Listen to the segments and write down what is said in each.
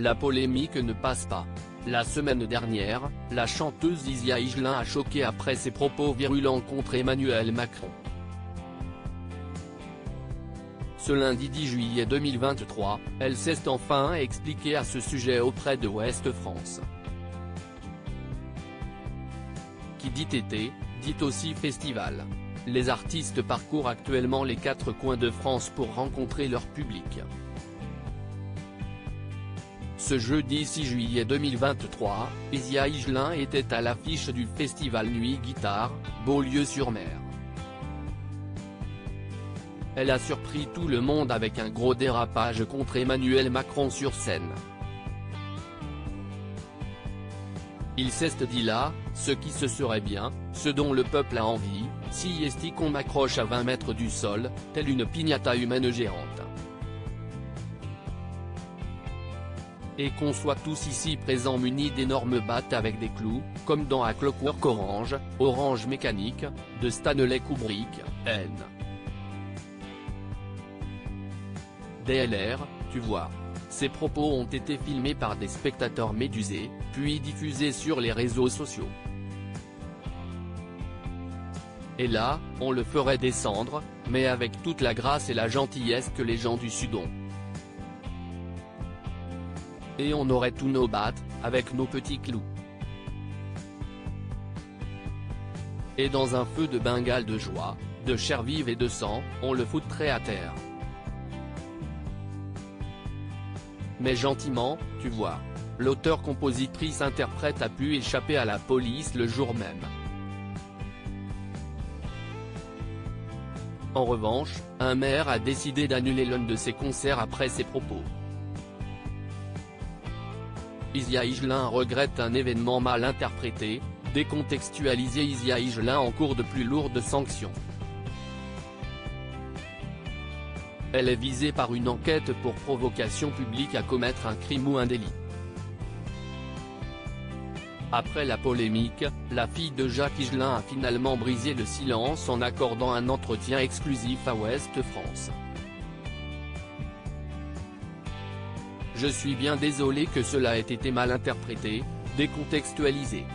la polémique ne passe pas. La semaine dernière, la chanteuse Isia Higelin a choqué après ses propos virulents contre Emmanuel Macron. Ce lundi 10 juillet 2023, elle s'est enfin expliquée à ce sujet auprès de Ouest France. Qui dit été, dit aussi festival. Les artistes parcourent actuellement les 4 coins de France pour rencontrer leur public. Ce jeudi 6 juillet 2023, Isia Higelin était à l'affiche du festival Nuit Guitare, Beaulieu-sur-Mer. Elle a surpris tout le monde avec un gros dérapage contre Emmanuel Macron sur scène. Il s'est dit là, ce qui se serait bien, ce dont le peuple a envie, si est-il qu'on m'accroche à 20 mètres du sol, telle une piñata humaine géante. Et qu'on soit tous ici présents munis d'énormes battes avec des clous, comme dans A Clockwork Orange, Orange Mécanique, de Stanley Kubrick, N. DLR, tu vois. Ces propos ont été filmés par des spectateurs médusés, puis diffusés sur les réseaux sociaux. Et là, on le ferait descendre, mais avec toute la grâce et la gentillesse que les gens du Sud ont. Et on aurait tous nos battes, avec nos petits clous. Et dans un feu de Bengale de joie, de chair vive et de sang, on le foutrait à terre. Mais gentiment, tu vois. L'auteur-compositrice-interprète a pu échapper à la police le jour même. En revanche, un maire a décidé d'annuler l'un de ses concerts après ses propos. Isia Higelin regrette un événement mal interprété, décontextualisé. Isia Higelin en cours de plus lourdes sanctions. Elle est visée par une enquête pour provocation publique à commettre un crime ou un délit. Après la polémique, la fille de Jacques Higelin a finalement brisé le silence en accordant un entretien exclusif à Ouest France. Je suis bien désolé que cela ait été mal interprété, décontextualisé.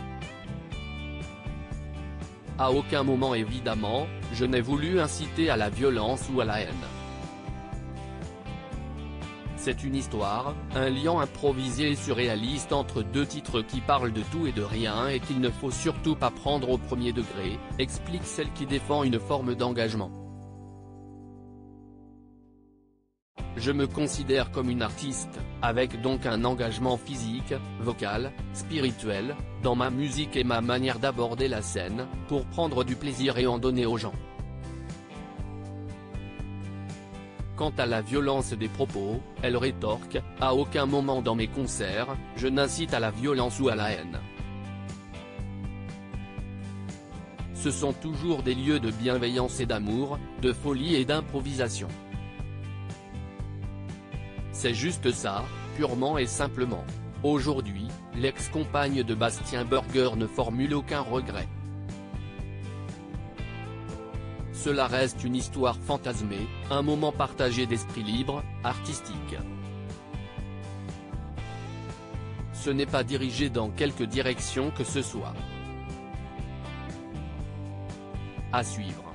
À aucun moment évidemment, je n'ai voulu inciter à la violence ou à la haine. C'est une histoire, un lien improvisé et surréaliste entre deux titres qui parlent de tout et de rien et qu'il ne faut surtout pas prendre au premier degré, explique celle qui défend une forme d'engagement. Je me considère comme une artiste, avec donc un engagement physique, vocal, spirituel, dans ma musique et ma manière d'aborder la scène, pour prendre du plaisir et en donner aux gens. Quant à la violence des propos, elle rétorque, à aucun moment dans mes concerts, je n'incite à la violence ou à la haine. Ce sont toujours des lieux de bienveillance et d'amour, de folie et d'improvisation. C'est juste ça, purement et simplement. Aujourd'hui, l'ex-compagne de Bastien Burger ne formule aucun regret. Cela reste une histoire fantasmée, un moment partagé d'esprit libre, artistique. Ce n'est pas dirigé dans quelque direction que ce soit. À suivre.